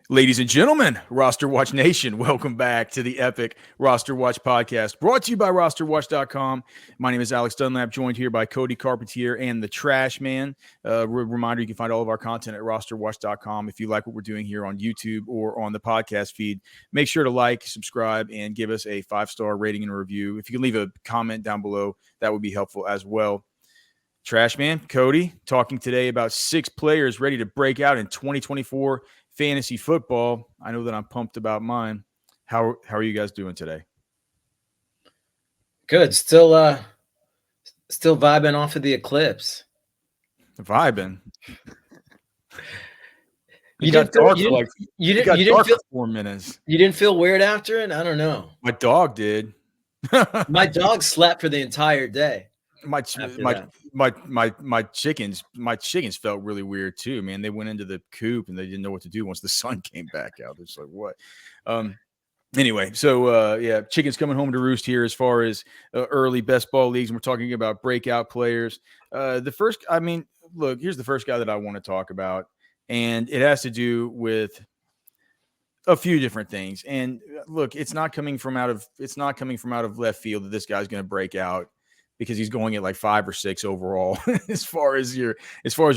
Ladies and gentlemen, Roster Watch Nation, welcome back to the epic Roster Watch podcast, brought to you by RosterWatch.com. My name is Alex Dunlap, joined here by Cody Carpentier and the Trashman. Reminder, you can find all of our content at RosterWatch.com. If you like what we're doing here on YouTube or on the podcast feed, make sure to like, subscribe, and give us a 5-star rating and review. If you can leave a comment down below, that would be helpful as well. Trashman, Cody, talking today about 6 players ready to break out in 2024 fantasy football. I know that I'm pumped about mine. How are you guys doing today? Good. Still vibing off of the eclipse. Vibing. You didn't feel 4 minutes. You didn't feel weird after it? I don't know. My dog did. My dog slept for the entire day. My chickens felt really weird too, man. They went into the coop and they didn't know what to do once the sun came back out. They're just like, what? Anyway, so chickens coming home to roost here as far as early best ball leagues. And we're talking about breakout players. Here's the first guy that I want to talk about, and it has to do with a few different things. And look, it's not coming from out of left field that this guy's going to break out, because he's going at like 5 or 6 overall as far as your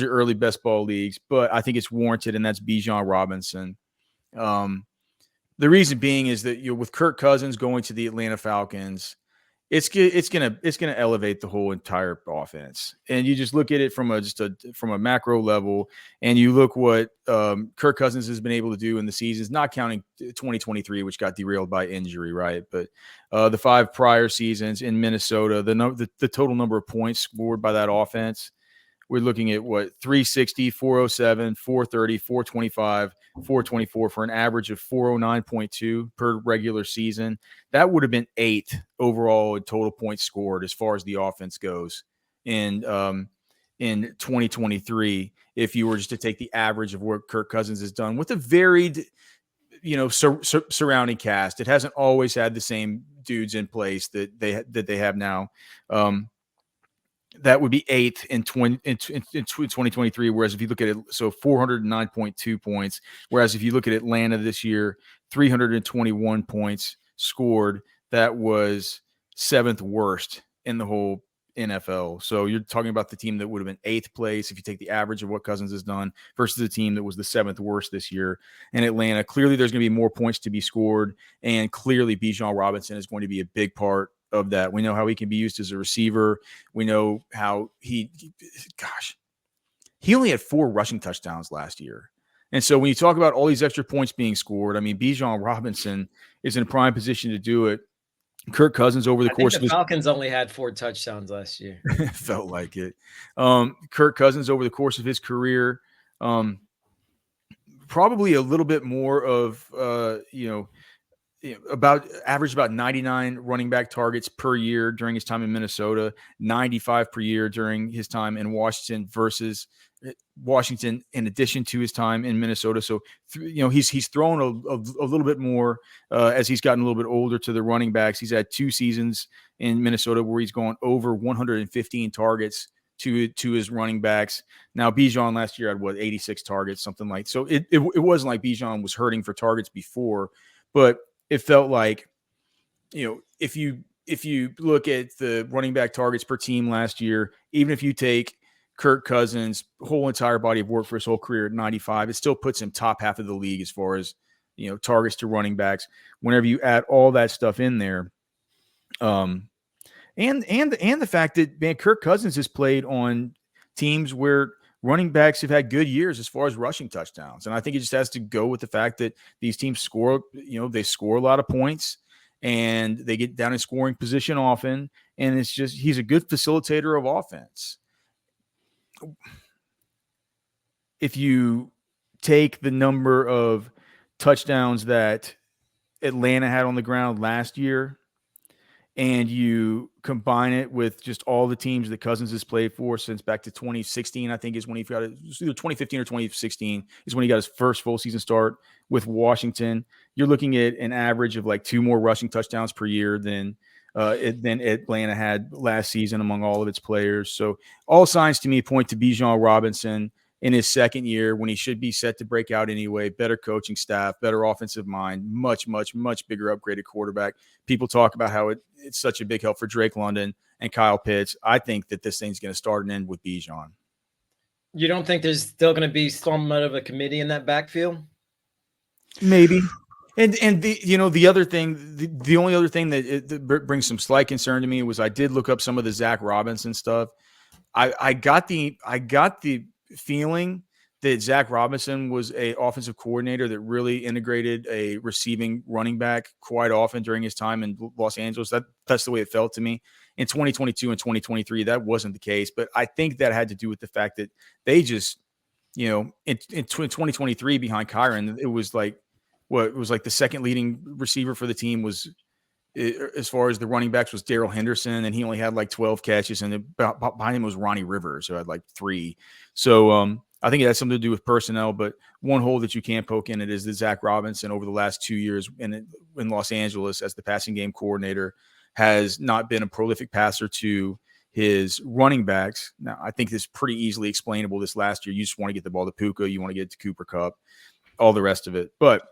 early best ball leagues. But I think it's warranted, and that's Bijan Robinson. The reason being is that with Kirk Cousins going to the Atlanta Falcons, it's gonna elevate the whole entire offense. And you just look at it from a macro level, and you look what Kirk Cousins has been able to do in the seasons, not counting 2023, which got derailed by injury, right? But the 5 prior seasons in Minnesota, the total number of points scored by that offense, we're looking at 360, 407, 430, 425, 424 for an average of 409.2 per regular season. That would have been 8th overall in total points scored as far as the offense goes in 2023. If you were just to take the average of what Kirk Cousins has done with a varied, surrounding cast, it hasn't always had the same dudes in place that they have now. That would be 8th in 2023. Whereas if you look at it, so 409.2 points. Whereas if you look at Atlanta this year, 321 points scored. That was 7th worst in the whole NFL. So you're talking about the team that would have been 8th place if you take the average of what Cousins has done versus the team that was the 7th worst this year in Atlanta. Clearly, there's going to be more points to be scored, and clearly Bijan Robinson is going to be a big part of that. We know how he can be used as a receiver. We know how he only had 4 rushing touchdowns last year. And so when you talk about all these extra points being scored, I mean, Bijan Robinson is in a prime position to do it. Kirk Cousins over the course of the Falcons only had 4 touchdowns last year. Felt like it. Kirk Cousins over the course of his career, probably a little bit more of, averaged about 99 running back targets per year during his time in Minnesota, 95 per year during his time in Washington versus Washington in addition to his time in Minnesota. So, he's thrown a little bit more as he's gotten a little bit older to the running backs. He's had 2 seasons in Minnesota where he's gone over 115 targets to his running backs. Now, Bijan last year had 86 targets, something like. So it wasn't like Bijan was hurting for targets before, but it felt like, if you look at the running back targets per team last year, even if you take Kirk Cousins' whole entire body of work for his whole career at 95, it still puts him top half of the league as far as, targets to running backs. Whenever you add all that stuff in there, and the fact that, man, Kirk Cousins has played on teams where running backs have had good years as far as rushing touchdowns. And I think it just has to go with the fact that these teams score, they score a lot of points and they get down in scoring position often. And it's just, he's a good facilitator of offense. If you take the number of touchdowns that Atlanta had on the ground last year, and you combine it with just all the teams that Cousins has played for since back to 2016, I think is when he got it. Either 2015 or 2016 is when he got his first full season start with Washington. You're looking at an average of like 2 more rushing touchdowns per year than Atlanta had last season among all of its players. So all signs to me point to Bijan Robinson in his second year when he should be set to break out anyway. Better coaching staff, better offensive mind, much, much, much bigger upgraded quarterback. People talk about how it's such a big help for Drake London and Kyle Pitts. I think that this thing's going to start and end with Bijan. You don't think there's still going to be somewhat of a committee in that backfield? Maybe. And the other thing, the only other thing that brings some slight concern to me was I did look up some of the Zach Robinson stuff. I got the feeling that Zach Robinson was a offensive coordinator that really integrated a receiving running back quite often during his time in Los Angeles. That's the way it felt to me. In 2022 and 2023, that wasn't the case, but I think that had to do with the fact that they just, in 2023 behind Kyron, it was like the second leading receiver for the team was, as far as the running backs, was Darrell Henderson, and he only had like 12 catches, and behind him was Ronnie Rivers, who had like 3. So I think it has something to do with personnel, but one hole that you can't poke in it is that Zach Robinson over the last 2 years in Los Angeles as the passing game coordinator has not been a prolific passer to his running backs. Now, I think this is pretty easily explainable this last year. You just want to get the ball to Puka, you want to get it to Cooper Kupp, all the rest of it. But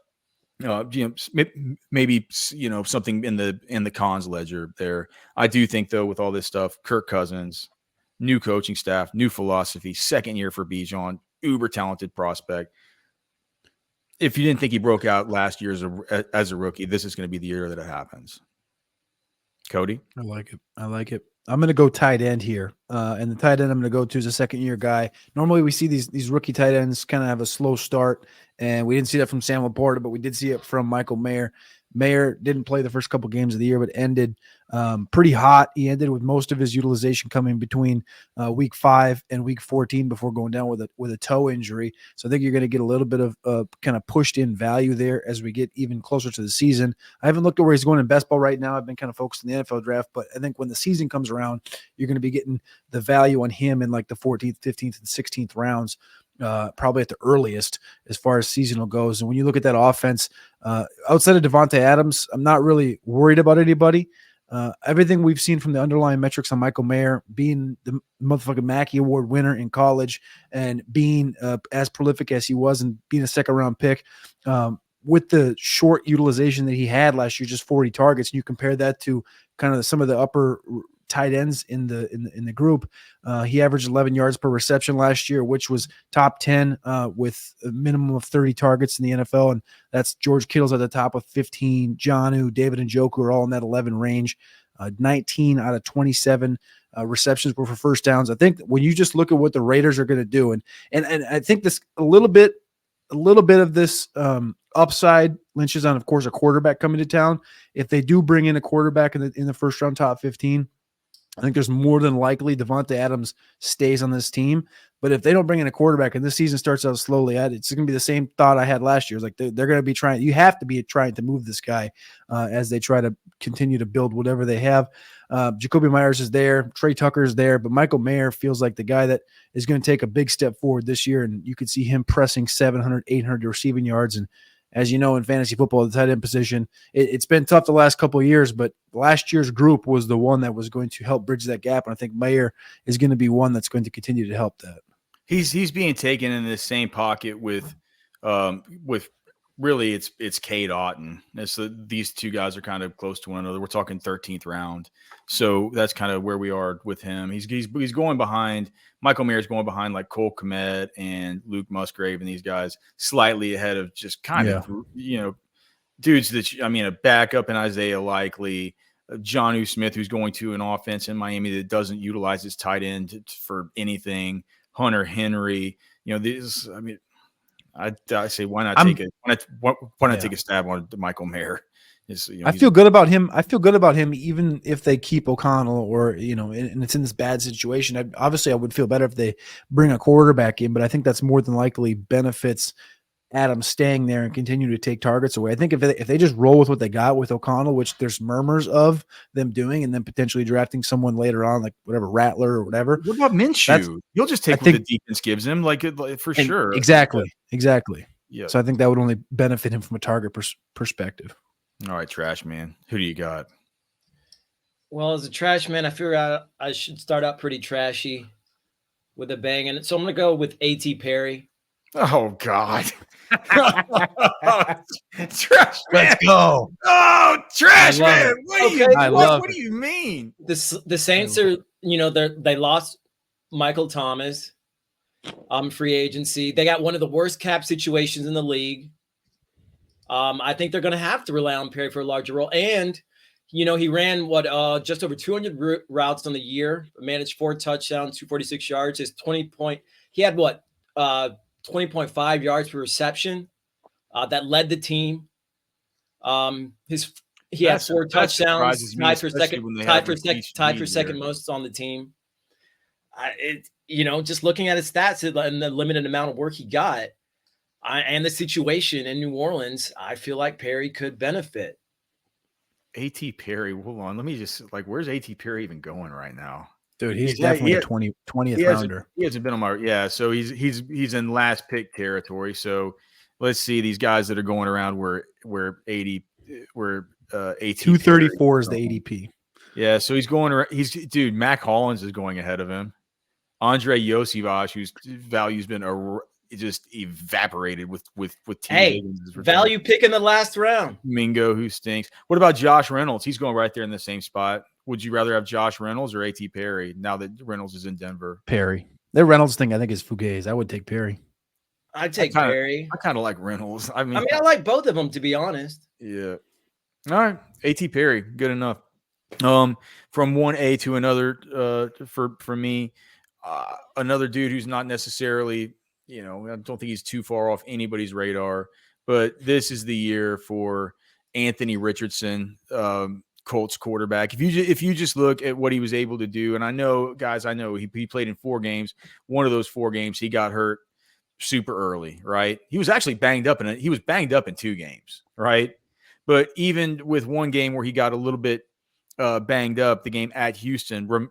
maybe something in the cons ledger there. I do think though, with all this stuff, Kirk Cousins, new coaching staff, new philosophy, second year for Bijan, uber talented prospect. If you didn't think he broke out last year as a rookie, this is going to be the year that it happens. Cody, I like it. I'm going to go tight end here, and the tight end I'm going to go to is a second-year guy. Normally, we see these rookie tight ends kind of have a slow start, and we didn't see that from Sam Laporta, but we did see it from Michael Mayer. Mayer didn't play the first couple games of the year, but ended pretty hot. He ended with most of his utilization coming between week 5 and week 14 before going down with a toe injury. So I think you're going to get a little bit of kind of pushed in value there as we get even closer to the season. I haven't looked at where he's going in best ball right now. I've been kind of focused on the NFL draft, but I think when the season comes around, you're going to be getting the value on him in like the 14th, 15th, and 16th rounds. Probably at the earliest as far as seasonal goes. And when you look at that offense, outside of Devontae Adams, I'm not really worried about anybody. Everything we've seen from the underlying metrics on Michael Mayer, being the motherfucking Mackey Award winner in college and being as prolific as he was and being a second-round pick, with the short utilization that he had last year, just 40 targets, and you compare that to kind of some of the upper tight ends in the group, he averaged 11 yards per reception last year, which was top 10 with a minimum of 30 targets in the NFL. And that's George Kittle's at the top with 15. Jonnu, David Njoku are all in that 11 range. 19 out of 27 receptions were for first downs. I think when you just look at what the Raiders are going to do, and I think this a little bit of this upside lynches on, of course, a quarterback coming to town. If they do bring in a quarterback in the first round, top 15, I think there's more than likely Devontae Adams stays on this team. But if they don't bring in a quarterback and this season starts out slowly, it's going to be the same thought I had last year. It's like they're going to be trying. You have to be trying to move this guy as they try to continue to build whatever they have. Jacoby Myers is there. Trey Tucker is there. But Michael Mayer feels like the guy that is going to take a big step forward this year. And you could see him pressing 700, 800 receiving yards. And as you know, in fantasy football, the tight end position, it's been tough the last couple of years, but last year's group was the one that was going to help bridge that gap. And I think Mayer is going to be one that's going to continue to help that. He's being taken in the same pocket with really it's Cade Otton. These two guys are kind of close to one another. We're talking 13th round. So that's kind of where we are with him. He's going behind Michael Mayer's going behind like Cole Kmet and Luke Musgrave and these guys slightly ahead of just kind of, dudes that, a backup in Isaiah Likely, Jonnu Smith, who's going to an offense in Miami that doesn't utilize his tight end for anything. Hunter Henry, I say, why not take take a stab on Michael Mayer? I feel good about him. I feel good about him, even if they keep O'Connell or, and it's in this bad situation. Obviously I would feel better if they bring a quarterback in, but I think that's more than likely benefits Adams staying there and continue to take targets away. I think if they just roll with what they got with O'Connell, which there's murmurs of them doing, and then potentially drafting someone later on, like whatever Rattler or whatever. What about Minshew? You'll just take what the defense gives him, for sure. Exactly. Yeah. So I think that would only benefit him from a target perspective. All right, Trash Man, who do you got? Well, as a trash man, I figure I should start out pretty trashy. with a bang. And so I'm going to go with A.T. Perry. Oh, God. Trash Let's man. go. Oh, trash love man. it. What do you mean? The Saints are, they lost Michael Thomas, free agency. They got one of the worst cap situations in the league. I think they're going to have to rely on Perry for a larger role. And, he ran just over 200 routes on the year, managed 4 touchdowns, 246 yards. He had 20.5 yards per reception. That led the team. He had 4 touchdowns, tied for second most on the team. Just looking at his stats and the limited amount of work he got, and the situation in New Orleans, I feel like Perry could benefit. A.T. Perry, hold on. Let me just where's A.T. Perry even going right now? Dude, he's definitely a 20th rounder. He hasn't been on my so he's in last pick territory. So let's see these guys that are going around where AT 234 is the ADP. Yeah, so he's going around. Dude, Mac Hollins is going ahead of him. Andre Yosivas, whose value's been just evaporated with value pick in the last round. Mingo, who stinks. What about Josh Reynolds? He's going right there in the same spot. Would you rather have Josh Reynolds or A.T. Perry now that Reynolds is in Denver? Perry. Their Reynolds thing, I think, is fugazi. I would take Perry. I'd take Perry. I kind of like Reynolds. I mean, I like both of them, to be honest. Yeah. All right. A.T. Perry, good enough. From 1A to another, for me, another dude who's not necessarily, I don't think he's too far off anybody's radar, but this is the year for Anthony Richardson, Colts quarterback. If you just look at what he was able to do, and I know he played in 4 games. One of those 4 games he got hurt super early, right? He was actually banged up in 2 games, right? But even with one game where he got a little bit banged up, the game at Houston,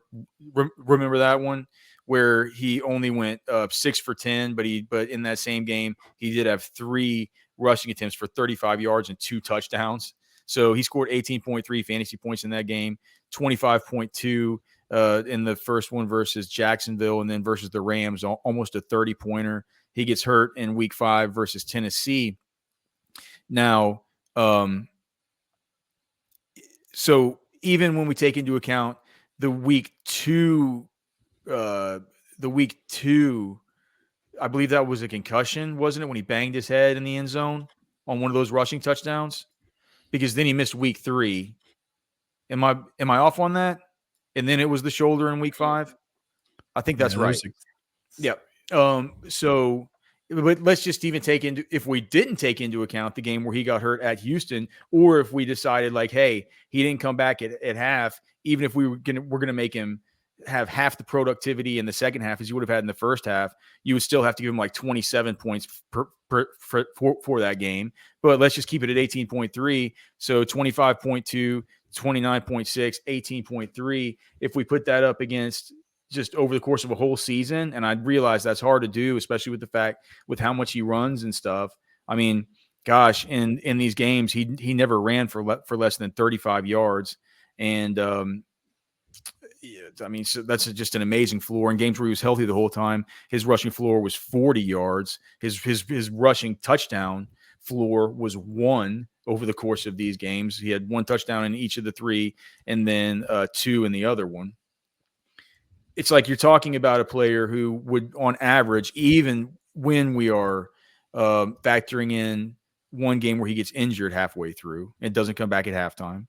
remember that one where he only went 6 for 10, but in that same game he did have 3 rushing attempts for 35 yards and 2 touchdowns. So he scored 18.3 fantasy points in that game, 25.2 in the first one versus Jacksonville, and then versus the Rams, almost a 30-pointer. He gets hurt in week 5 versus Tennessee. Now, so even when we take into account the week 2, I believe that was a concussion, wasn't it, when he banged his head in the end zone on one of those rushing touchdowns? Because then he missed week 3. Am I off on that? And then it was the shoulder in week 5. I think that's right. Yep. So, but let's just even if we didn't take into account the game where he got hurt at Houston, or if we decided hey, he didn't come back at half, even if we're gonna make him have half the productivity in the second half as you would have had in the first half, you would still have to give him 27 points for that game. But let's just keep it at 18.3. So 25.2, 29.6, 18.3. If we put that up against just over the course of a whole season, and I realize that's hard to do, especially with how much he runs and stuff. I mean, gosh, in these games, he never ran for less than 35 yards. And, so that's just an amazing floor. In games where he was healthy the whole time, his rushing floor was 40 yards. His rushing touchdown floor was 1 over the course of these games. He had 1 touchdown in each of the 3, and then 2 in the other one. It's like you're talking about a player who would, on average, even when we are factoring in one game where he gets injured halfway through and doesn't come back at halftime,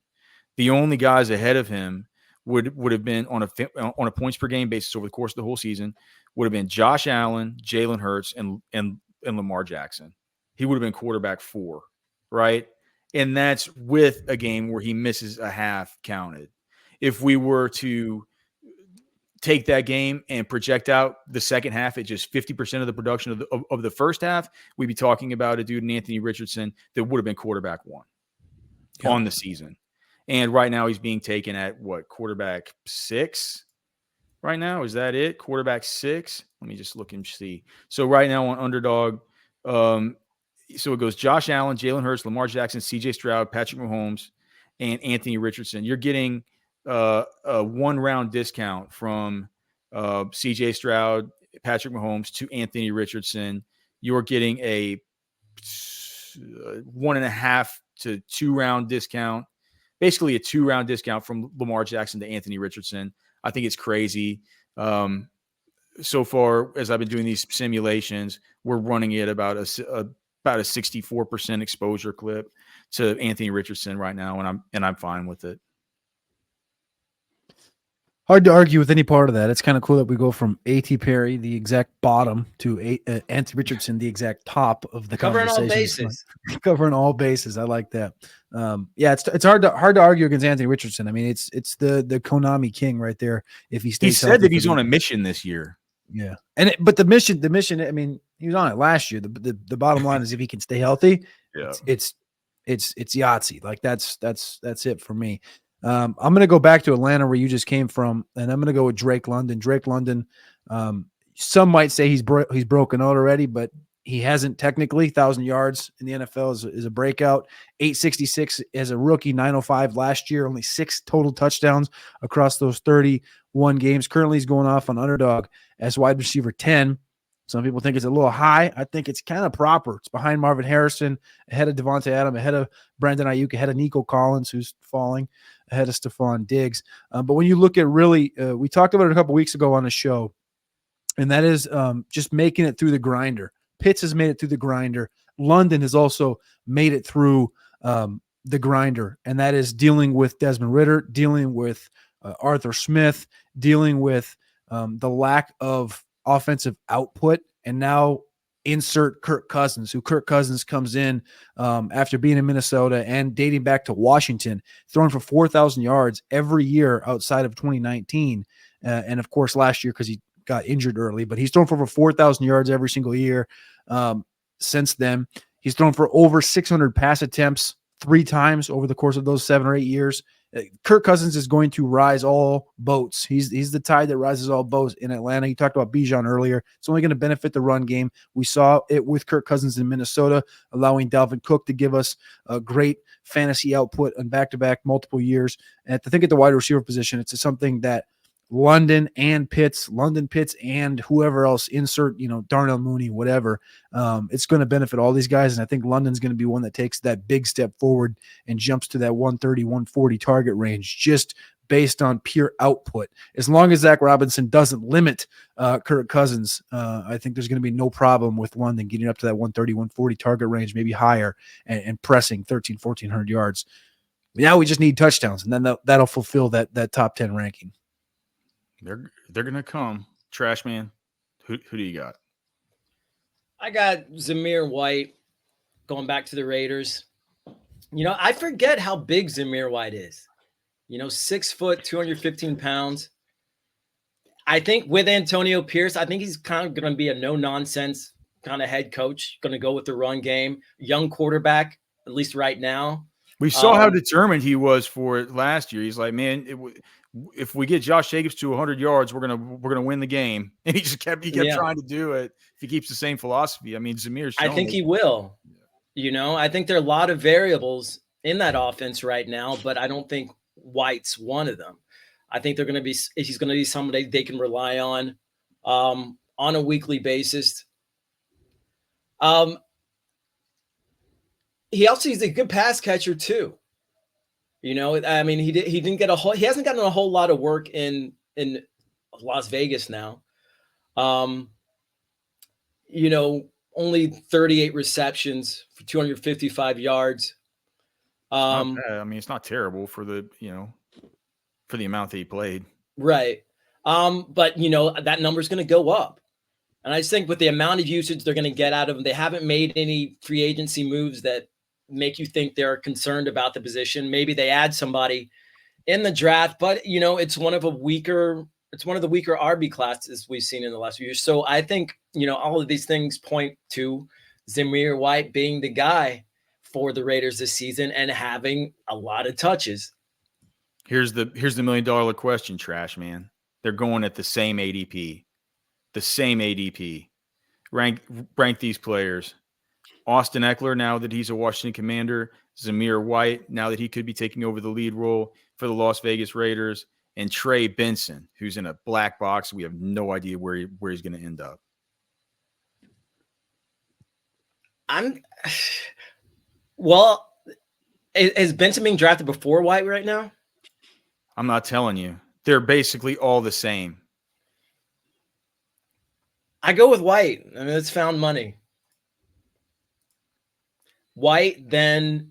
the only guys ahead of him would have been on a points per game basis over the course of the whole season would have been Josh Allen, Jalen Hurts, and Lamar Jackson. He would have been quarterback 4, right? And that's with a game where he misses a half counted. If we were to take that game and project out the second half at just 50% of the production of the first half, we'd be talking about a dude in Anthony Richardson that would have been quarterback 1 on the season. And right now he's being taken at quarterback 6 right now? Is that it? Quarterback 6? Let me just look and see. So right now on Underdog, so it goes Josh Allen, Jalen Hurts, Lamar Jackson, CJ Stroud, Patrick Mahomes, and Anthony Richardson. You're getting a 1-round discount from CJ Stroud, Patrick Mahomes to Anthony Richardson, you're getting a 1.5 to 2 round discount, basically a 2 round discount from Lamar Jackson to Anthony Richardson. I think it's crazy. So far, as I've been doing these simulations, we're running it about a 64% exposure clip to Anthony Richardson right now, and I'm fine with it. Hard to argue with any part of that. It's kind of cool that we go from A.T. Perry, the exact bottom, to Anthony Richardson, the exact top of the Covering all conversation. bases. Covering all bases. I like that. Yeah, it's hard to argue against Anthony Richardson. I mean, it's the Konami king right there. If he stays, he said that he's on a mission this year. Yeah, but the mission. I mean, he was on it last year. The bottom line is if he can stay healthy, yeah, it's Yahtzee. Like that's it for me. I'm going to go back to Atlanta where you just came from, and I'm going to go with Drake London. Drake London, some might say he's broken out already, but he hasn't technically. 1,000 yards in the NFL is a breakout. 866 as a rookie, 905 last year, only 6 total touchdowns across those 31 games. Currently, he's going off on Underdog as wide receiver 10. Some people think it's a little high. I think it's kind of proper. It's behind Marvin Harrison, ahead of Devontae Adams, ahead of Brandon Ayuk, ahead of Nico Collins, who's falling, ahead of Stephon Diggs. But when you look at really, we talked about it a couple weeks ago on the show, and that is just making it through the grinder. Pitts has made it through the grinder. London has also made it through the grinder, and that is dealing with Desmond Ridder, dealing with Arthur Smith, dealing with the lack of offensive output, and now insert Kirk Cousins, who Kirk Cousins comes in after being in Minnesota and dating back to Washington, throwing for 4,000 yards every year outside of 2019. And of course, last year, because he got injured early, but he's thrown for over 4,000 yards every single year since then. He's thrown for over 600 pass attempts 3 times over the course of those 7 or 8 years. Kirk Cousins is going to rise all boats. He's the tide that rises all boats in Atlanta. You talked about Bijan earlier. It's only going to benefit the run game. We saw it with Kirk Cousins in Minnesota, allowing Dalvin Cook to give us a great fantasy output on back-to-back multiple years. And I think at the wide receiver position, it's something that London Pitts, and whoever else, insert, Darnell Mooney, whatever. It's going to benefit all these guys. And I think London's going to be one that takes that big step forward and jumps to that 130, 140 target range just based on pure output. As long as Zach Robinson doesn't limit Kirk Cousins, I think there's going to be no problem with London getting up to that 130, 140 target range, maybe higher, and pressing 1,400 yards. Now we just need touchdowns, and then that'll fulfill that top 10 ranking. They're gonna come. Trashman, who do you got? I got Zamir White going back to the Raiders. I forget how big Zamir White is. 6 foot, 215 pounds. I think with Antonio Pierce, I think he's kind of going to be a no-nonsense kind of head coach, going to go with the run game. Young quarterback, at least right now. We saw how determined he was for it last year. He's like, man, if we get Josh Jacobs to 100 yards, we're gonna win the game. And he just kept trying to do it. If he keeps the same philosophy, I mean, Zamir's. I think he will. I think there are a lot of variables in that offense right now, but I don't think White's one of them. I think he's going to be somebody they can rely on a weekly basis. He also is a good pass catcher too. I mean, he hasn't gotten a whole lot of work in Las Vegas now. Only 38 receptions for 255 yards. I mean, it's not terrible for the amount that he played. Right. But that number is going to go up. And I just think with the amount of usage they're going to get out of him, they haven't made any free agency moves that make you think they're concerned about the position. Maybe they add somebody in the draft, but it's one of the weaker RB classes we've seen in the last few years. So I think, all of these things point to Zamir White being the guy for the Raiders this season and having a lot of touches. Here's the $1 million question, Trash Man. They're going at the same ADP. Rank these players. Austin Eckler, now that he's a Washington Commander. Zamir White, now that he could be taking over the lead role for the Las Vegas Raiders. and Trey Benson, who's in a black box. We have no idea where he's going to end up. Well, is Benson being drafted before White right now? I'm not telling you. They're basically all the same. I go with White. I mean, it's found money. White, then